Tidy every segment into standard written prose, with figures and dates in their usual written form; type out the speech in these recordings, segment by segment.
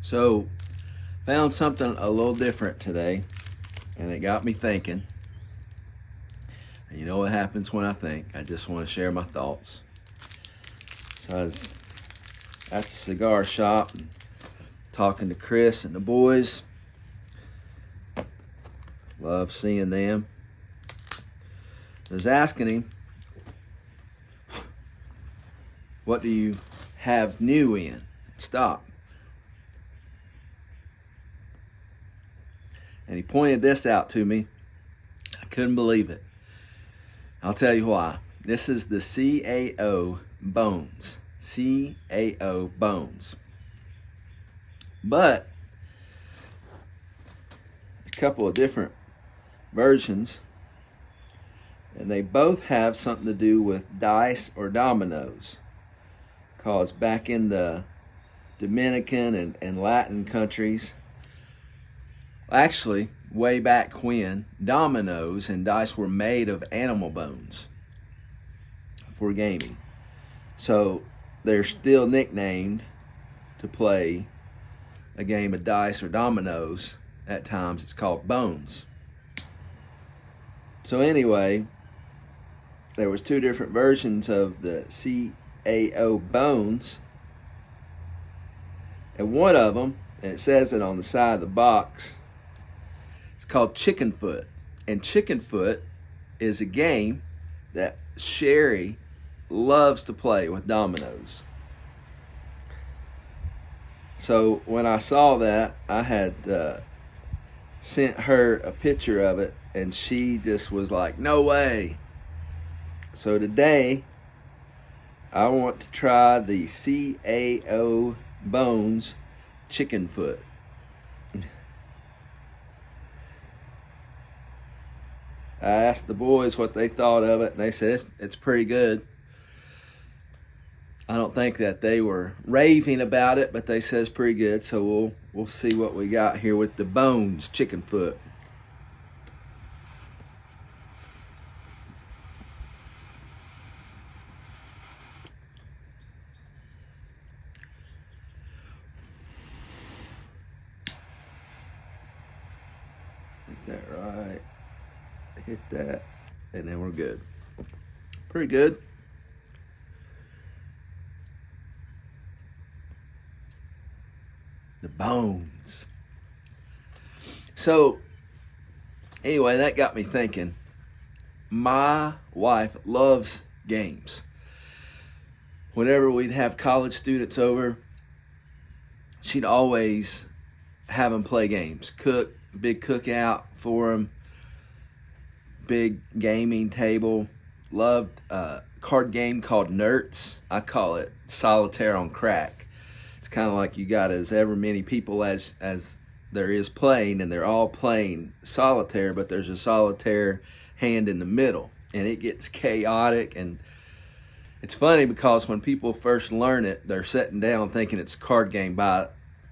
So, found something a little different today, and it got me thinking. And you know what happens when I think? I just want to share my thoughts. So I was at the cigar shop and talking to Chris and the boys. Love seeing them. I was asking him, what do you have new in stock? And he pointed this out to me. I couldn't believe it. I'll tell you why. This is the CAO Bones. CAO Bones. But a couple of different versions, and they both have something to do with dice or dominoes. Because back in the Dominican and Latin countries, actually, way back when, dominoes and dice were made of animal bones for gaming. So they're still nicknamed to play a game of dice or dominoes. At times it's called bones. So anyway, there was two different versions of the CAO bones. And one of them, and it says it on the side of the box, called Chicken Foot. And Chicken Foot is a game that Sherry loves to play with dominoes. So when I saw that, I had sent her a picture of it, and she just was like, no way. So today, I want to try the CAO Bones Chicken Foot. I asked the boys what they thought of it, and they said it's pretty good. I don't think that they were raving about it, but they said it's pretty good. So we'll see what we got here with the Bones Chicken Foot. Get that right. Hit that, and then we're good. Pretty good. The bones. So, anyway, that got me thinking. My wife loves games. Whenever we'd have college students over, she'd always have them play games. Big cookout for them. Big gaming table. Loved a card game called Nerds. I call it solitaire on crack. It's kind of like you got as ever many people as there is playing, and they're all playing solitaire, but there's a solitaire hand in the middle, and it gets chaotic. And it's funny because when people first learn it, they're sitting down thinking it's a card game. By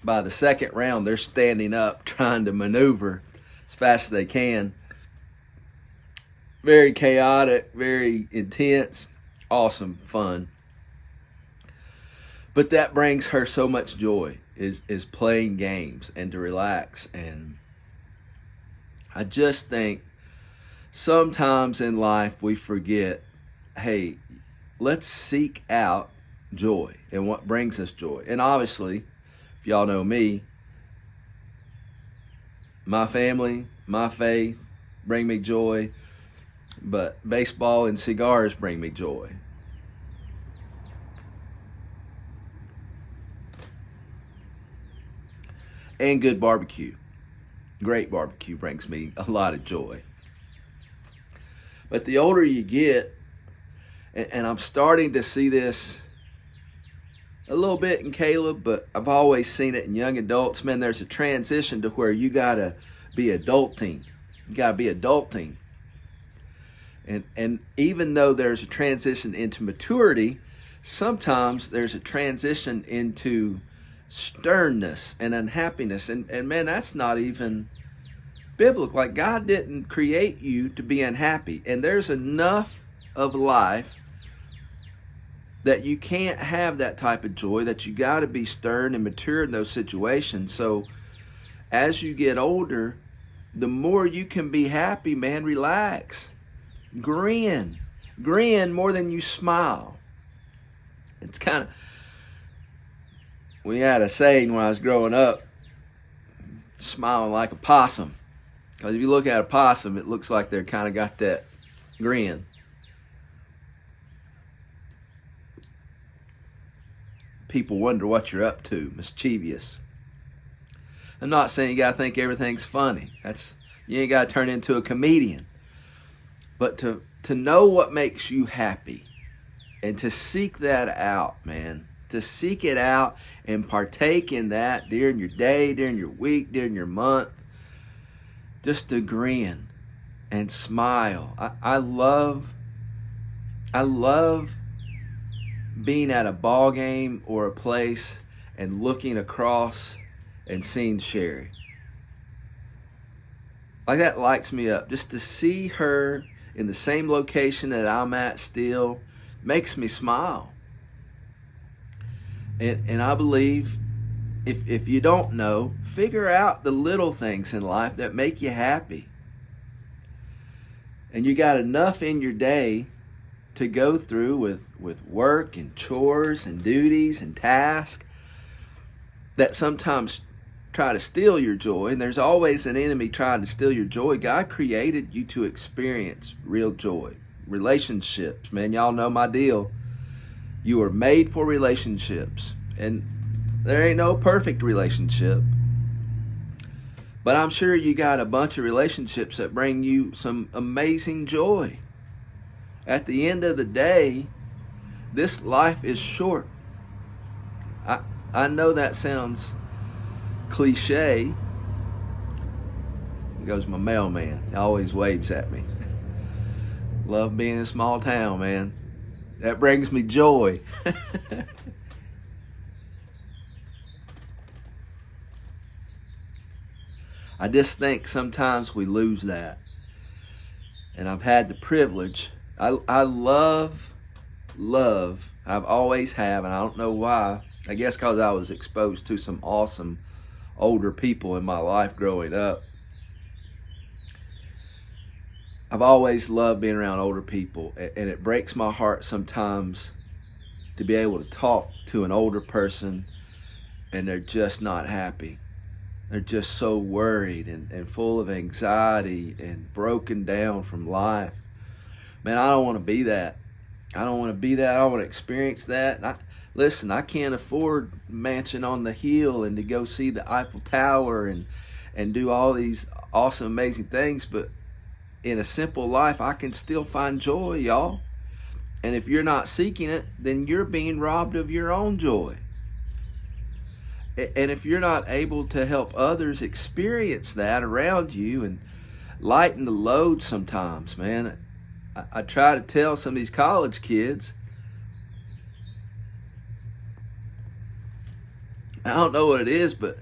the second round, they're standing up trying to maneuver as fast as they can. Very chaotic, very intense, awesome fun. But that brings her so much joy, is playing games and to relax. And I just think sometimes in life we forget, hey, let's seek out joy and what brings us joy. And obviously, if y'all know me, my family, my faith bring me joy. But baseball and cigars bring me joy. And good barbecue. Great barbecue brings me a lot of joy. But the older you get, and I'm starting to see this a little bit in Caleb, but I've always seen it in young adults. Man, there's a transition to where you gotta be adulting. You gotta be adulting. And even though there's a transition into maturity, sometimes there's a transition into sternness and unhappiness. And man, that's not even biblical. Like, God didn't create you to be unhappy. And there's enough of life that you can't have that type of joy, that you got to be stern and mature in those situations. So as you get older, the more you can be happy, man, relax. Grin. Grin more than you smile. It's kind of, we had a saying when I was growing up, smiling like a possum. Because if you look at a possum, it looks like they're kind of got that grin. People wonder what you're up to, mischievous. I'm not saying you got to think everything's funny. You ain't got to turn into a comedian. But to know what makes you happy and to seek that out, man. To seek it out and partake in that during your day, during your week, during your month. Just to grin and smile. I love being at a ball game or a place and looking across and seeing Sherry. Like, that lights me up. Just to see her in the same location that I'm at still makes me smile. And I believe if you don't know, figure out the little things in life that make you happy. And you got enough in your day to go through with work and chores and duties and tasks that sometimes try to steal your joy. And there's always an enemy trying to steal your joy. God created you to experience real joy. Relationships, man, y'all know my deal. You are made for relationships. And there ain't no perfect relationship. But I'm sure you got a bunch of relationships that bring you some amazing joy. At the end of the day, this life is short. I know that sounds cliche. There goes my mailman. He always waves at me. Love being in a small town, man. That brings me joy. I just think sometimes we lose that. And I've had the privilege. I love, I've always have, and I don't know why. I guess because I was exposed to some awesome older people in my life growing up. I've always loved being around older people, and it breaks my heart sometimes to be able to talk to an older person and they're just not happy. They're just so worried and full of anxiety and broken down from life. Man, I don't want to be that. I don't want to be that. I don't want to experience that. Listen, I can't afford a mansion on the hill and to go see the Eiffel Tower and do all these awesome, amazing things, but in a simple life, I can still find joy, y'all. And if you're not seeking it, then you're being robbed of your own joy. And if you're not able to help others experience that around you and lighten the load sometimes, man, I try to tell some of these college kids, I don't know what it is, but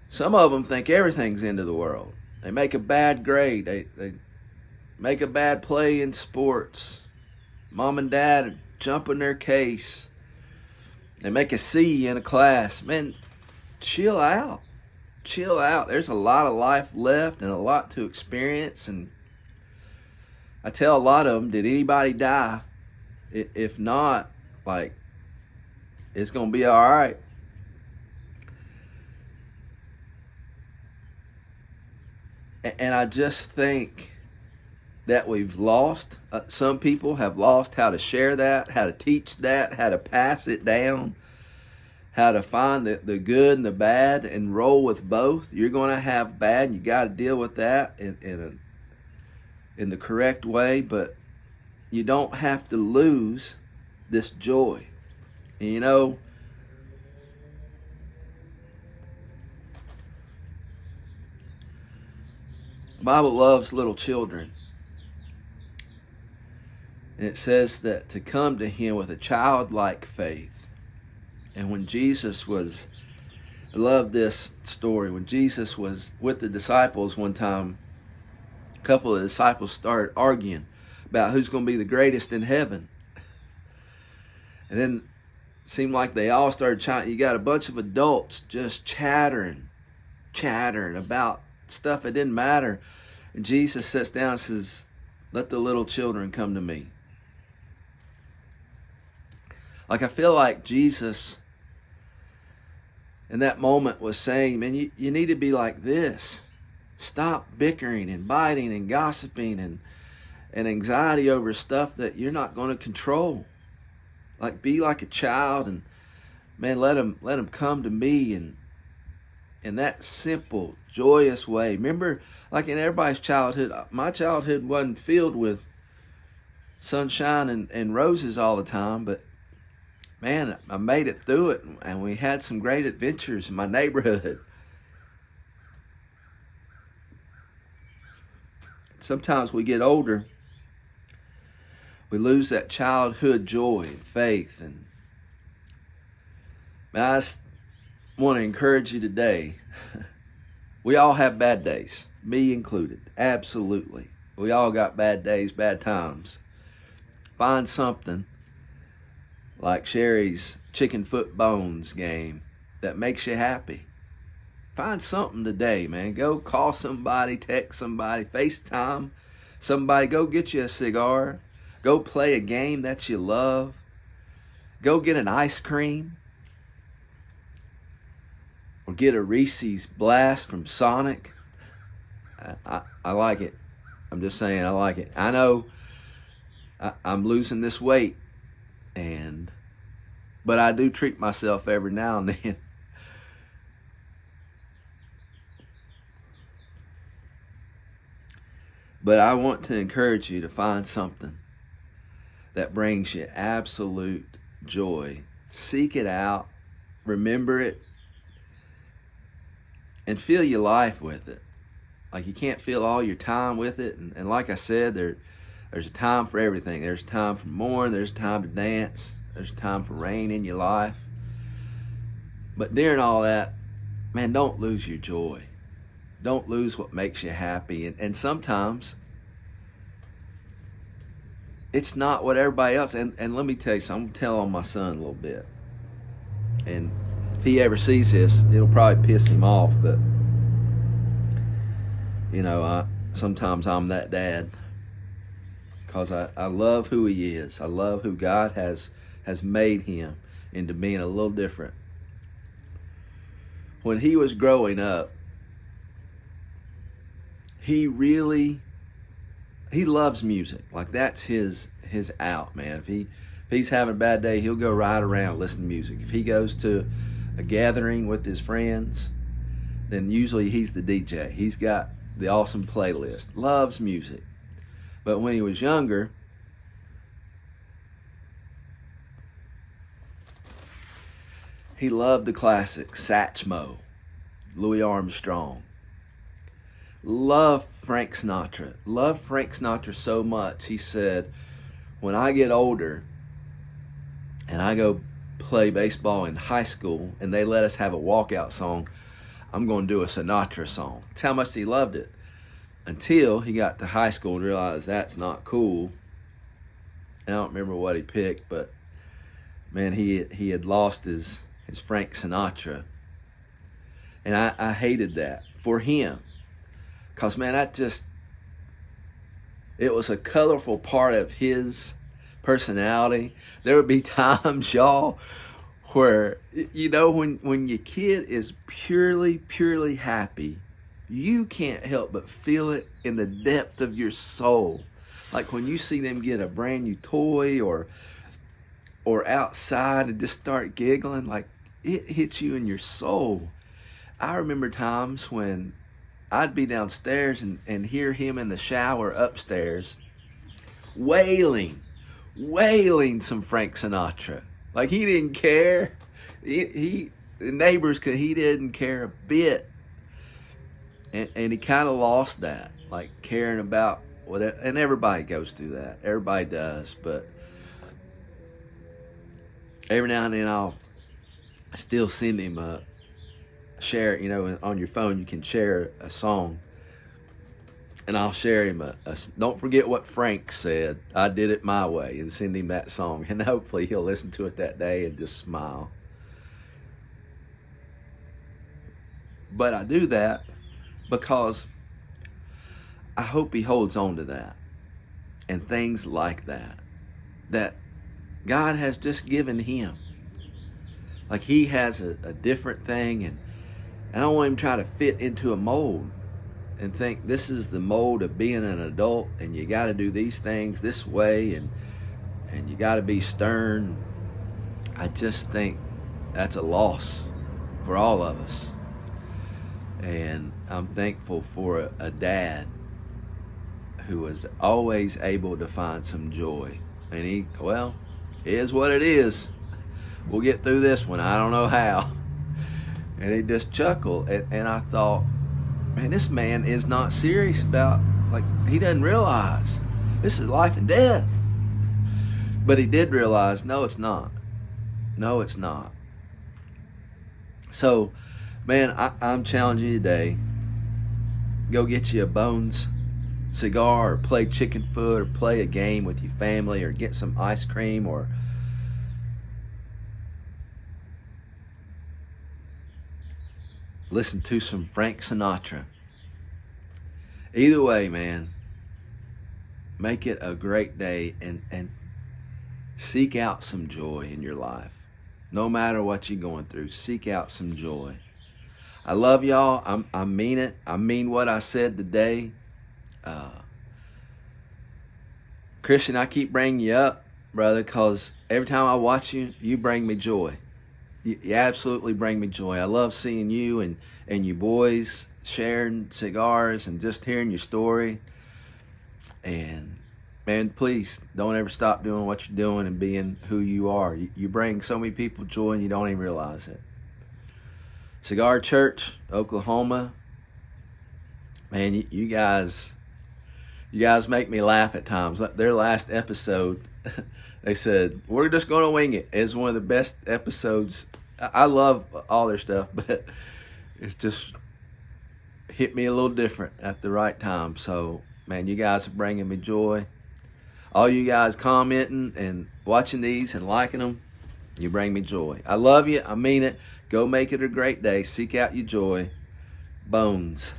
some of them think everything's the end of the world. They make a bad grade. They make a bad play in sports. Mom and dad are jumping their case. They make a C in a class. Man, chill out. Chill out. There's a lot of life left and a lot to experience. And I tell a lot of them, did anybody die? If not, it's going to be all right. And I just think that we've lost. Some people have lost how to share that, how to teach that, how to pass it down, how to find the good and the bad and roll with both. You're going to have bad, and you got to deal with that in the correct way, but you don't have to lose this joy. And you know, the Bible loves little children. And it says that to come to Him with a childlike faith. And when Jesus was, I love this story, when Jesus was with the disciples one time, a couple of the disciples started arguing about who's going to be the greatest in heaven. And then it seemed like they all started chatting. You got a bunch of adults just chattering about stuff that didn't matter. And Jesus sits down and says, let the little children come to me. Like, I feel like Jesus in that moment was saying, man, you need to be like this. Stop bickering and biting and gossiping and anxiety over stuff that you're not going to control. Like, be like a child, and man, let them come to me and in that simple, joyous way. Remember, like in everybody's childhood, my childhood wasn't filled with sunshine and roses all the time, but man, I made it through it, and we had some great adventures in my neighborhood. Sometimes we get older, we lose that childhood joy and faith. And man, I just want to encourage you today. We all have bad days, me included. Absolutely. We all got bad days, bad times. Find something like Sherry's chicken foot bones game that makes you happy. Find something today, man. Go call somebody, text somebody, FaceTime somebody. Go get you a cigar. Go play a game that you love. Go get an ice cream. Or get a Reese's Blast from Sonic. I like it. I'm just saying, I like it. I know I'm losing this weight, but I do treat myself every now and then. But I want to encourage you to find something that brings you absolute joy. Seek it out. Remember it. And fill your life with it. Like, you can't fill all your time with it. And like I said, there's a time for everything. There's a time for mourn. There's a time to dance. There's a time for rain in your life. But during all that, man, don't lose your joy. Don't lose what makes you happy. And sometimes it's not what everybody else. And let me tell you something. I'm going to tell on my son a little bit. And if he ever sees this, it'll probably piss him off. But, you know, sometimes I'm that dad. Because I love who he is. I love who God has made him into being a little different. When he was growing up, he loves music. Like, that's his out, man. If he's having a bad day, he'll go ride around listen to music. If he goes to a gathering with his friends, then usually he's the DJ. He's got the awesome playlist. Loves music. But when he was younger, he loved the classics. Satchmo, Louis Armstrong. Loved Frank Sinatra. Loved Frank Sinatra so much, he said, when I get older and I go play baseball in high school and they let us have a walkout song, I'm going to do a Sinatra song. That's how much he loved it. Until he got to high school and realized that's not cool. I don't remember what he picked, but man, he had lost his Frank Sinatra. And I hated that for him. Because, man, it was a colorful part of his personality. There would be times, y'all, where, you know, when your kid is purely happy, you can't help but feel it in the depth of your soul. Like when you see them get a brand new toy or outside and just start giggling, like it hits you in your soul. I remember times when I'd be downstairs and hear him in the shower upstairs wailing some Frank Sinatra. Like he didn't care. The neighbors he didn't care a bit. And he kind of lost that, like caring about whatever. And everybody goes through that. Everybody does. But every now and then I'll still send him share, you know, on your phone you can share a song. and I'll share him don't forget what Frank said. I did it my way, and send him that song, and hopefully he'll listen to it that day and just smile. But I do that because I hope he holds on to that and things like that God has just given him. Like he has a different thing, and I don't want him to try to fit into a mold and think this is the mold of being an adult, and you got to do these things this way, and you got to be stern. I just think that's a loss for all of us. And I'm thankful for a dad who was always able to find some joy. And it is what it is. We'll get through this one. I don't know how. And he just chuckled. And I thought, man, this man is not serious about, he doesn't realize this is life and death. But he did realize, no, it's not. No, it's not. So, man, I'm challenging you today. Go get you a Bones cigar, or play chicken foot, or play a game with your family, or get some ice cream, or listen to some Frank Sinatra. Either way, man, make it a great day, and seek out some joy in your life. No matter what you're going through, seek out some joy. I love y'all. I mean it. I mean what I said today. Christian, I keep bringing you up, brother, because every time I watch you, you bring me joy. You absolutely bring me joy. I love seeing you and you boys sharing cigars and just hearing your story. And man, please don't ever stop doing what you're doing and being who you are. You bring so many people joy and you don't even realize it. Cigar Church, Oklahoma. Man, you guys make me laugh at times. Their last episode, they said, we're just going to wing it. It's one of the best episodes. I love all their stuff, but it's just hit me a little different at the right time. So, man, you guys are bringing me joy. All you guys commenting and watching these and liking them, you bring me joy. I love you. I mean it. Go make it a great day. Seek out your joy. Bones.